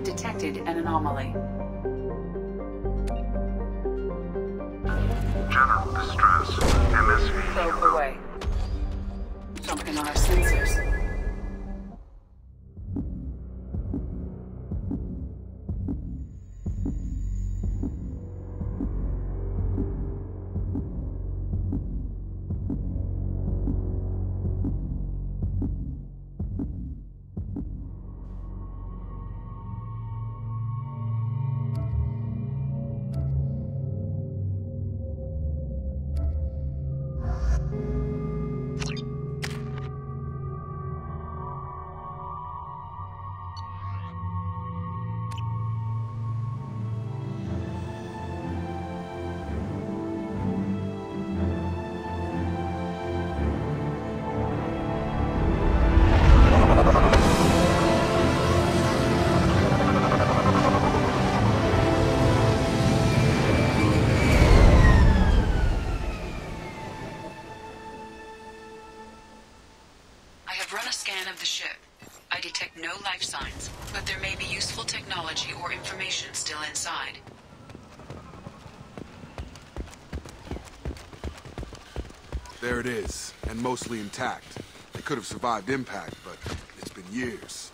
have detected an anomaly. General distress. MSV. Probe away. Something on our sensors. No life signs, but there may be useful technology or information still inside. There it is, and mostly intact. They could have survived impact, but it's been years.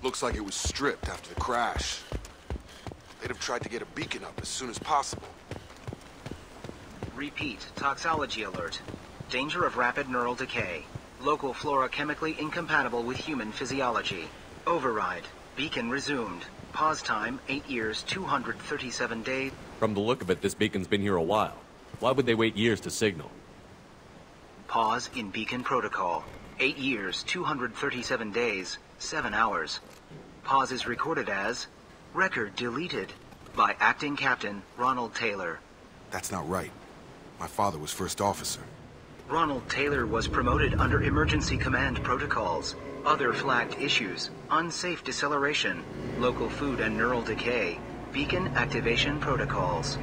Looks like it was stripped after the crash. They'd have tried to get a beacon up as soon as possible. Repeat, toxology alert. Danger of rapid neural decay. Local flora chemically incompatible with human physiology. Override. Beacon resumed. Pause time, 8 years, 237 days. From the look of it, this beacon's been here a while. Why would they wait years to signal? Pause in beacon protocol. 8 years, 237 days, 7 hours. Pause is recorded as... Record deleted. By Acting Captain Ronald Taylor. That's not right. My father was first officer. Ronald Taylor was promoted under emergency command protocols. Other flagged issues: unsafe deceleration, local food and neural decay, beacon activation protocols.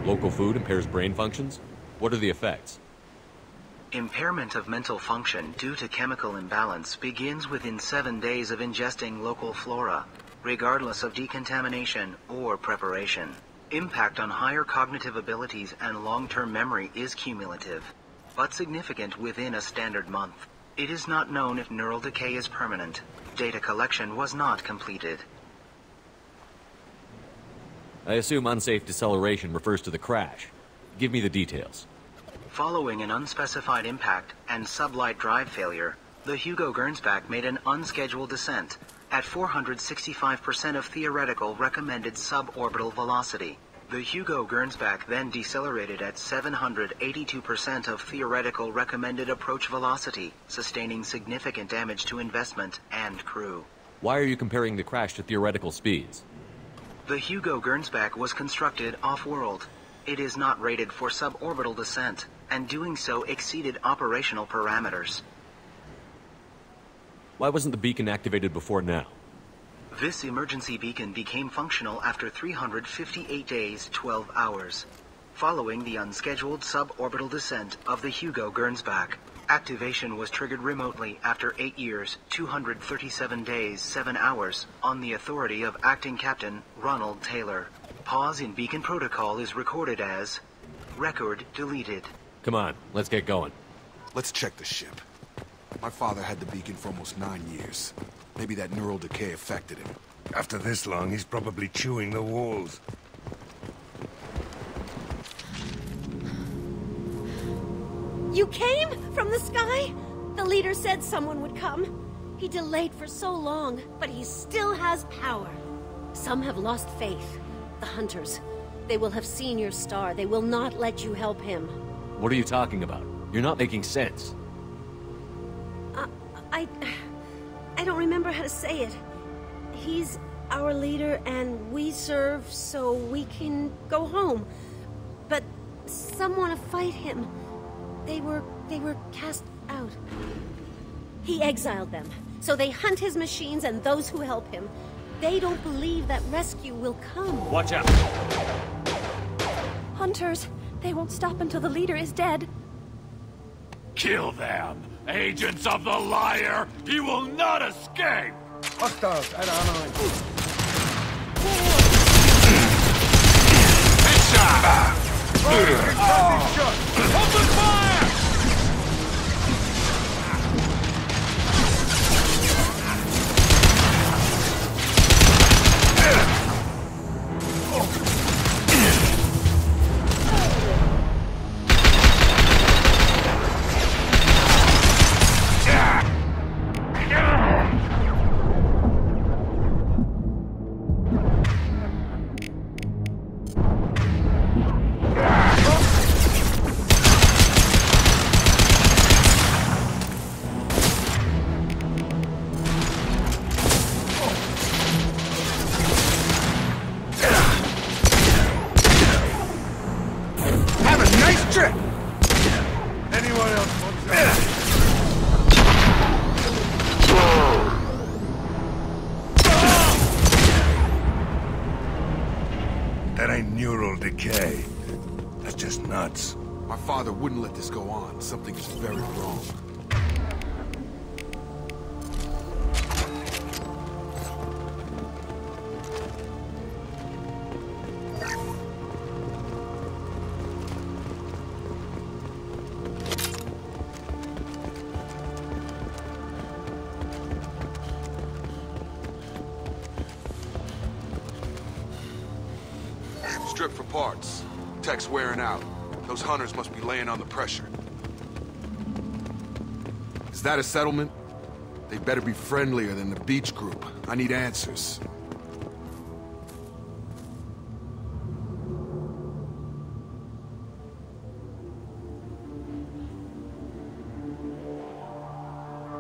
Local food impairs brain functions? What are the effects? Impairment of mental function due to chemical imbalance begins within 7 days of ingesting local flora, regardless of decontamination or preparation. Impact on higher cognitive abilities and long-term memory is cumulative, but significant within a standard month. It is not known if neural decay is permanent. Data collection was not completed. I assume unsafe deceleration refers to the crash. Give me the details. Following an unspecified impact and sublight drive failure, the Hugo Gernsback made an unscheduled descent at 465% of theoretical recommended suborbital velocity. The Hugo Gernsback then decelerated at 782% of theoretical recommended approach velocity, sustaining significant damage to investment and crew. Why are you comparing the crash to theoretical speeds? The Hugo Gernsback was constructed off-world. It is not rated for suborbital descent, and doing so exceeded operational parameters. Why wasn't the beacon activated before now? This emergency beacon became functional after 358 days, 12 hours. Following the unscheduled suborbital descent of the Hugo Gernsback, activation was triggered remotely after 8 years, 237 days, 7 hours, on the authority of Acting Captain Ronald Taylor. Pause in beacon protocol is recorded as... Record deleted. Come on, let's get going. Let's check the ship. My father had the beacon for almost 9 years. Maybe that neural decay affected him. After this long, he's probably chewing the walls. You came? From the sky? The leader said someone would come. He delayed for so long, but he still has power. Some have lost faith. The hunters. They will have seen your star. They will not let you help him. What are you talking about? You're not making sense. I don't remember how to say it. He's our leader and we serve so we can go home. But some want to fight him. They were cast out. He exiled them, so they hunt his machines and those who help him. They don't believe that rescue will come. Watch out! Hunters, they won't stop until the leader is dead. Kill them! Agents of the liar, you will not escape! Hostiles at our line. Headshot! Open fire! That ain't neural decay. That's just nuts. My father wouldn't let this go on. Something is very wrong. Stripped for parts. Tech's wearing out. Those hunters must be laying on the pressure. Is that a settlement? They better be friendlier than the beach group. I need answers.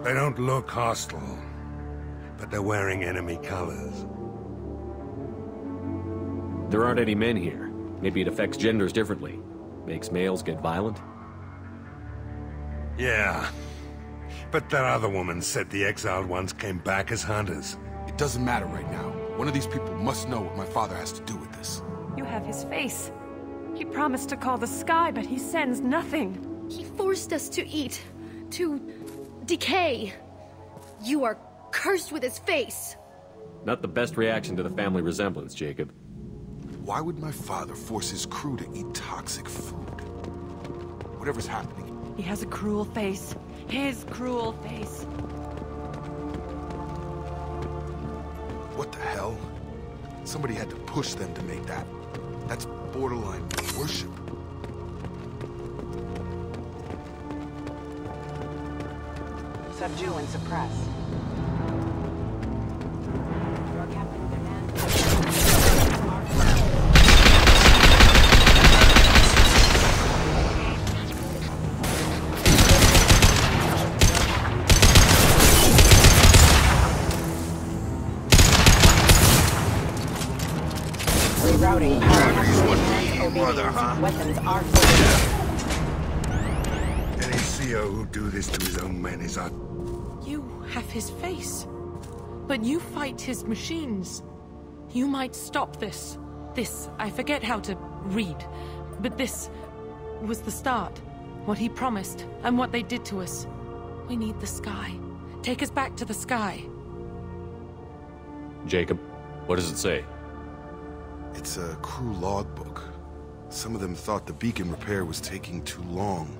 They don't look hostile, but they're wearing enemy colors. There aren't any men here. Maybe it affects genders differently. Makes males get violent? Yeah. But that other woman said the exiled ones came back as hunters. It doesn't matter right now. One of these people must know what my father has to do with this. You have his face. He promised to call the sky, but he sends nothing. He forced us to eat, to decay. You are cursed with his face. Not the best reaction to the family resemblance, Jacob. Why would my father force his crew to eat toxic food? Whatever's happening. He has a cruel face. His cruel face. What the hell? Somebody had to push them to make that. That's borderline worship. Subdue and suppress. Your captain demands. Rerouting power. Weapons are Any CO who do this to his own men is a... You have his face. But you fight his machines. You might stop this. This, I forget how to read. But this was the start. What he promised, and what they did to us. We need the sky. Take us back to the sky. Jacob, what does it say? It's a crew logbook. Some of them thought the beacon repair was taking too long.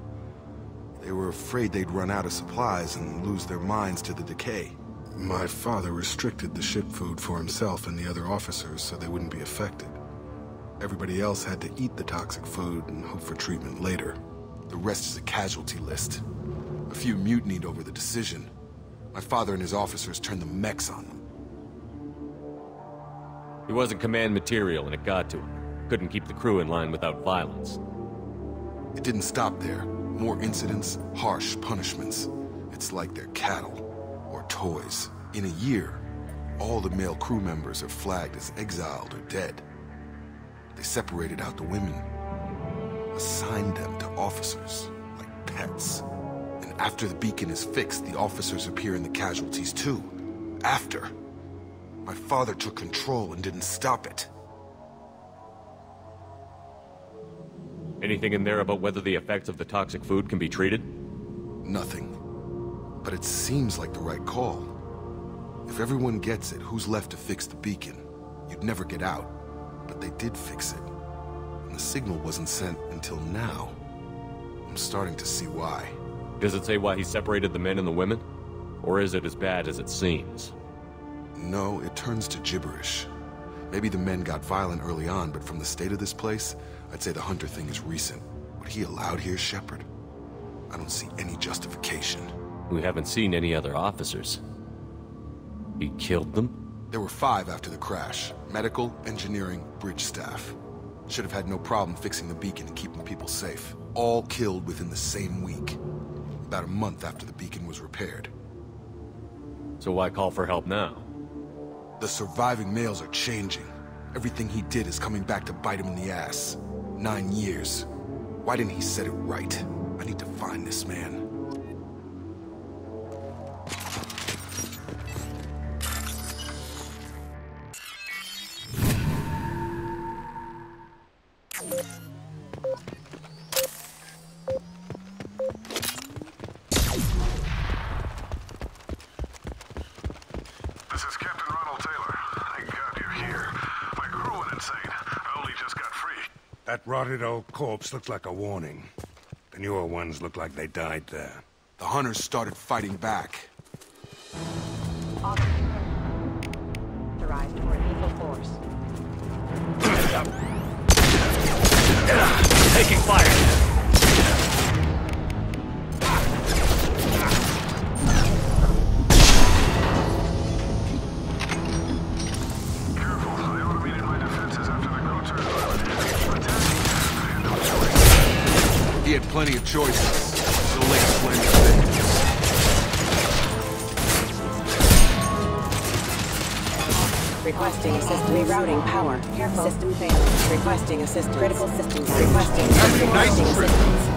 They were afraid they'd run out of supplies and lose their minds to the decay. My father restricted the ship food for himself and the other officers so they wouldn't be affected. Everybody else had to eat the toxic food and hope for treatment later. The rest is a casualty list. A few mutinied over the decision. My father and his officers turned the mechs on them. He wasn't command material and it got to him. Couldn't keep the crew in line without violence. It didn't stop there. More incidents, harsh punishments. It's like they're cattle or toys. In a year, all the male crew members are flagged as exiled or dead. They separated out the women, assigned them to officers, like pets. And after the beacon is fixed, the officers appear in the casualties too. After. My father took control and didn't stop it. Anything in there about whether the effects of the toxic food can be treated? Nothing. But it seems like the right call. If everyone gets it, who's left to fix the beacon? You'd never get out. But they did fix it. And the signal wasn't sent until now. I'm starting to see why. Does it say why he separated the men and the women? Or is it as bad as it seems? No, it turns to gibberish. Maybe the men got violent early on, but from the state of this place, I'd say the Hunter thing is recent. What he allowed here, Shepard? I don't see any justification. We haven't seen any other officers. He killed them? There were 5 after the crash. Medical, engineering, bridge staff. Should have had no problem fixing the beacon and keeping people safe. All killed within the same week. About a month after the beacon was repaired. So why call for help now? The surviving males are changing. Everything he did is coming back to bite him in the ass. 9 years. Why didn't he set it right? I need to find this man. This is Captain Ronald Taylor. Thank God you're here. My crew went insane. I only just got free. That rotted old corpse looks like a warning. The newer ones look like they died there. The Hunters started fighting back. Authorized for lethal force. Taking fire! He had plenty of choices. So let's blend things. Requesting assistance. Rerouting power. Careful. System failed. Requesting assistance. Critical systems. Requesting assistance.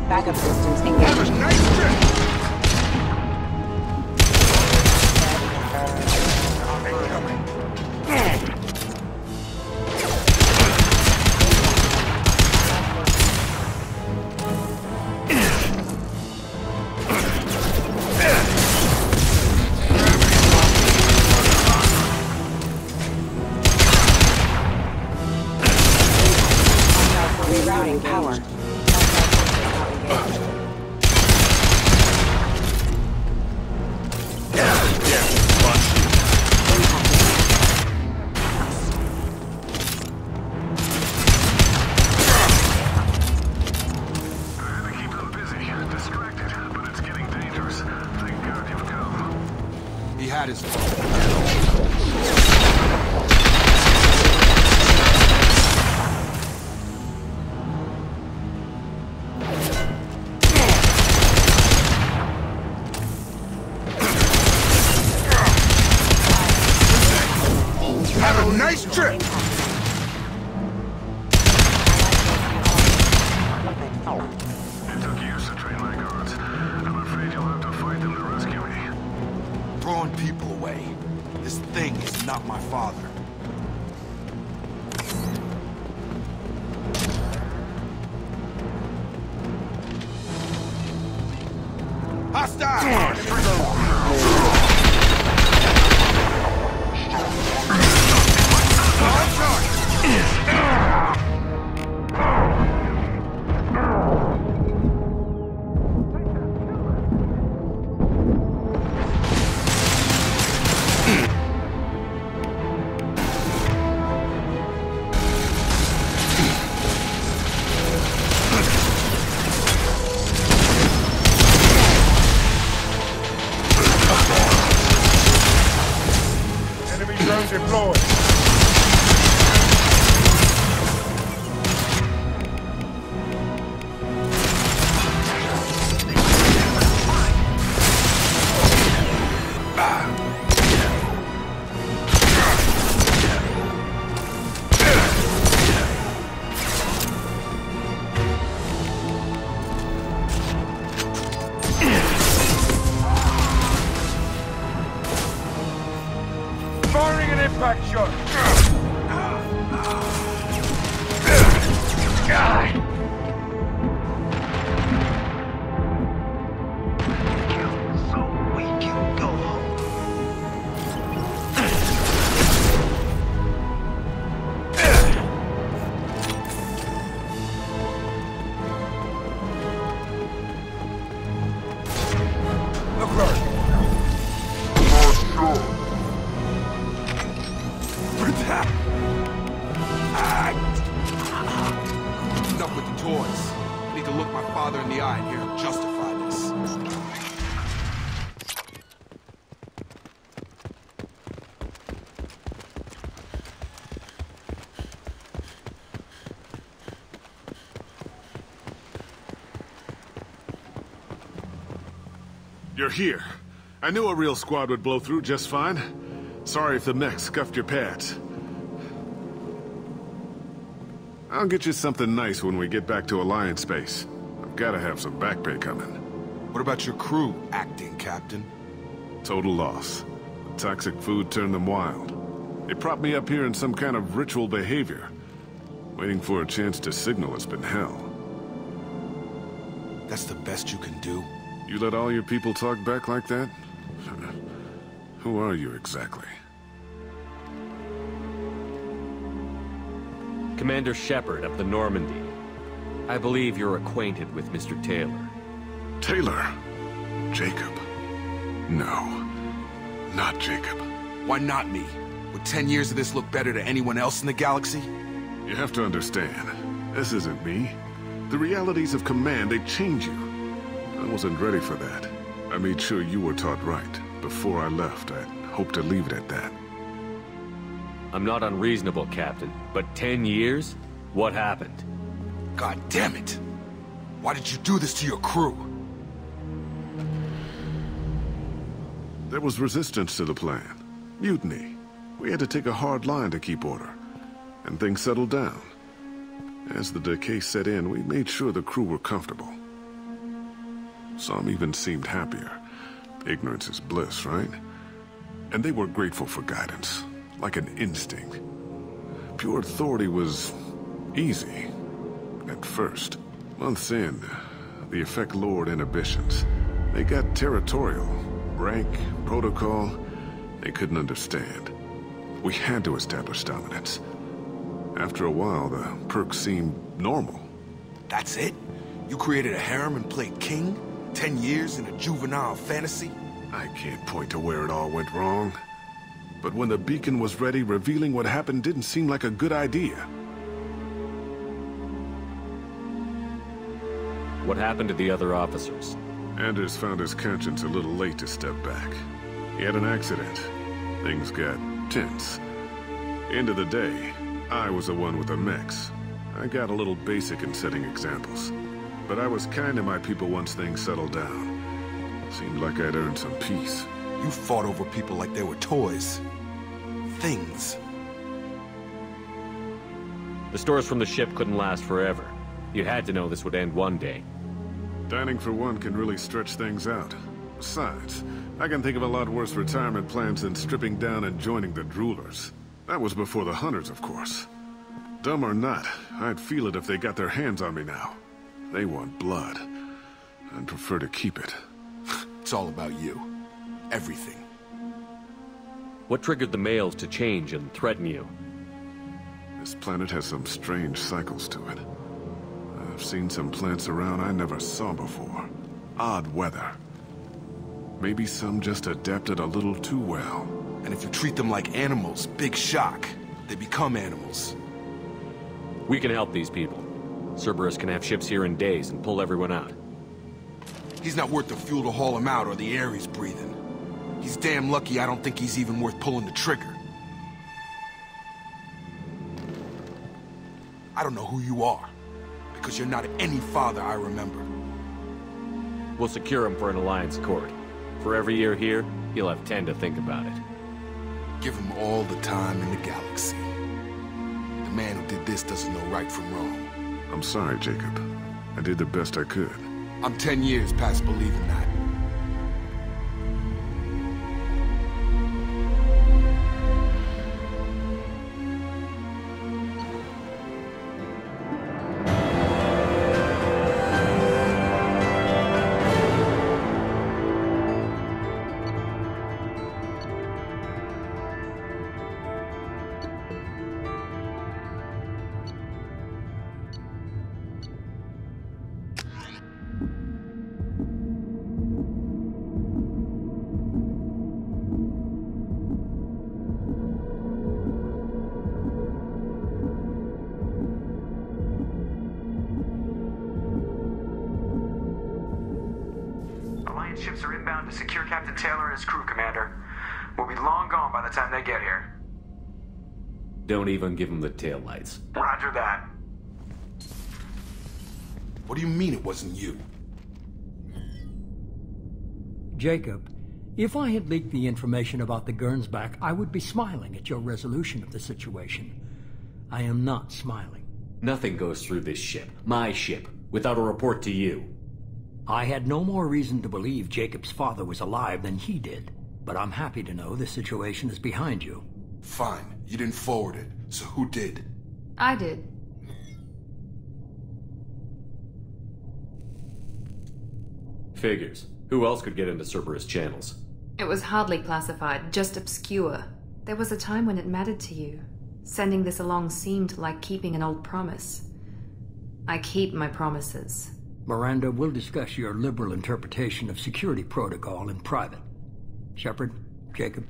Backup systems engaged. Rerouting power. He had his Have a nice trip! It took years to train my guards. I'm afraid you'll have to fight them to rescue me. Throwing people away. This thing is not my father. back shot. So we can go home. Look right. Enough with the toys. I need to look my father in the eye here and justify this. You're here. I knew a real squad would blow through just fine. Sorry if the mech scuffed your pads. I'll get you something nice when we get back to Alliance space. I've gotta have some back pay coming. What about your crew acting, Captain? Total loss. The toxic food turned them wild. They propped me up here in some kind of ritual behavior. Waiting for a chance to signal has been hell. That's the best you can do? You let all your people talk back like that? Who are you exactly? Commander Shepard of the Normandy. I believe you're acquainted with Mr. Taylor. Taylor? Jacob? No. Not Jacob. Why not me? Would 10 years of this look better to anyone else in the galaxy? You have to understand, this isn't me. The realities of command, they change you. I wasn't ready for that. I made sure you were taught right. Before I left, I hoped to leave it at that. I'm not unreasonable, Captain, but 10 years? What happened? God damn it! Why did you do this to your crew? There was resistance to the plan. Mutiny. We had to take a hard line to keep order. And things settled down. As the decay set in, we made sure the crew were comfortable. Some even seemed happier. Ignorance is bliss, right? And they were grateful for guidance, like an instinct. Pure authority was easy, at first. Months in, the effect lowered inhibitions. They got territorial. Rank, protocol, they couldn't understand. We had to establish dominance. After a while, the perks seemed normal. That's it? You created a harem and played king? 10 years in a juvenile fantasy? I can't point to where it all went wrong. But when the beacon was ready, revealing what happened didn't seem like a good idea. What happened to the other officers? Anders found his conscience a little late to step back. He had an accident. Things got tense. End of the day, I was the one with the mechs. I got a little basic in setting examples. But I was kind to my people once things settled down. Seemed like I'd earned some peace. You fought over people like they were toys. Things. The stores from the ship couldn't last forever. You had to know this would end one day. Dining for one can really stretch things out. Besides, I can think of a lot worse retirement plans than stripping down and joining the droolers. That was before the hunters, of course. Dumb or not, I'd feel it if they got their hands on me now. They want blood. I'd prefer to keep it. It's all about you. Everything. What triggered the males to change and threaten you? This planet has some strange cycles to it. I've seen some plants around I never saw before. Odd weather. Maybe some just adapted a little too well. And if you treat them like animals, big shock. They become animals. We can help these people. Cerberus can have ships here in days and pull everyone out. He's not worth the fuel to haul him out or the air he's breathing. He's damn lucky I don't think he's even worth pulling the trigger. I don't know who you are, because you're not any father I remember. We'll secure him for an Alliance court. For every year here, he'll have 10 to think about it. Give him all the time in the galaxy. The man who did this doesn't know right from wrong. I'm sorry, Jacob. I did the best I could. I'm 10 years past believing that. Alliance ships are inbound to secure Captain Taylor and his crew, Commander. We'll be long gone by the time they get here. Don't even give him the taillights. Roger that. What do you mean it wasn't you? Jacob, if I had leaked the information about the Gernsback, I would be smiling at your resolution of the situation. I am not smiling. Nothing goes through this ship, my ship, without a report to you. I had no more reason to believe Jacob's father was alive than he did, but I'm happy to know the situation is behind you. Fine. You didn't forward it, so who did? I did. Figures. Who else could get into Cerberus channels? It was hardly classified, just obscure. There was a time when it mattered to you. Sending this along seemed like keeping an old promise. I keep my promises. Miranda, we'll discuss your liberal interpretation of security protocol in private. Shepard, Jacob.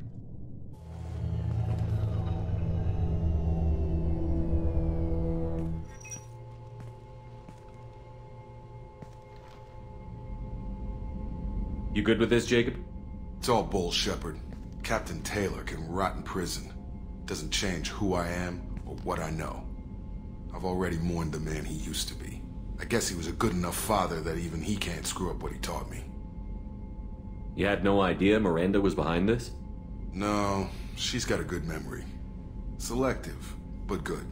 You good with this, Jacob? It's all bull, Shepard. Captain Taylor can rot in prison. Doesn't change who I am or what I know. I've already mourned the man he used to be. I guess he was a good enough father that even he can't screw up what he taught me. You had no idea Miranda was behind this? No, she's got a good memory. Selective, but good.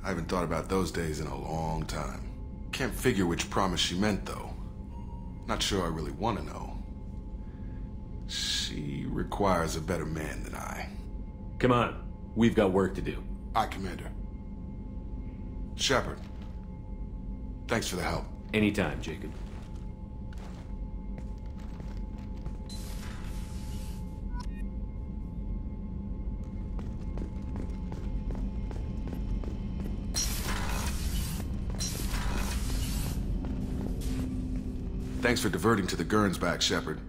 I haven't thought about those days in a long time. Can't figure which promise she meant, though. Not sure I really want to know. She requires a better man than I. Come on. We've got work to do. Aye, Commander. Shepard. Thanks for the help. Anytime, Jacob. Thanks for diverting to the Gernsback, Shepard.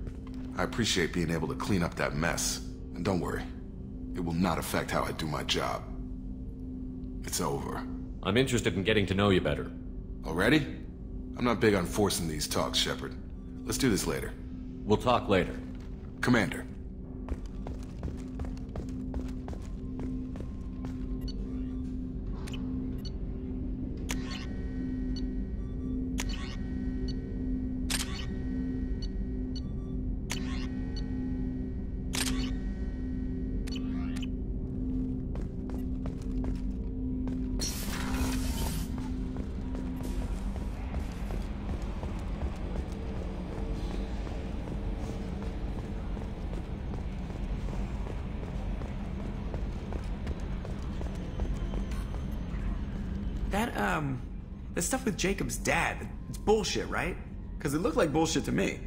I appreciate being able to clean up that mess. And don't worry, it will not affect how I do my job. It's over. I'm interested in getting to know you better. Already? I'm not big on forcing these talks, Shepard. Let's do this later. We'll talk later. Commander. That stuff with Jacob's dad, it's bullshit, right? Because it looked like bullshit to me.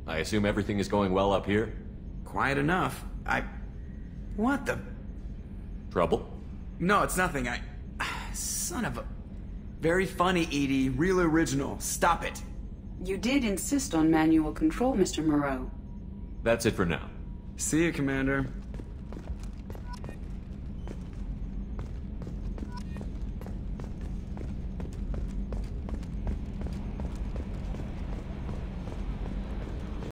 I assume everything is going well up here? Quiet enough. What the... Trouble? No, it's nothing. Son of a... Very funny, Edie. Real original. Stop it. You did insist on manual control, Mr. Moreau. That's it for now. See you, Commander.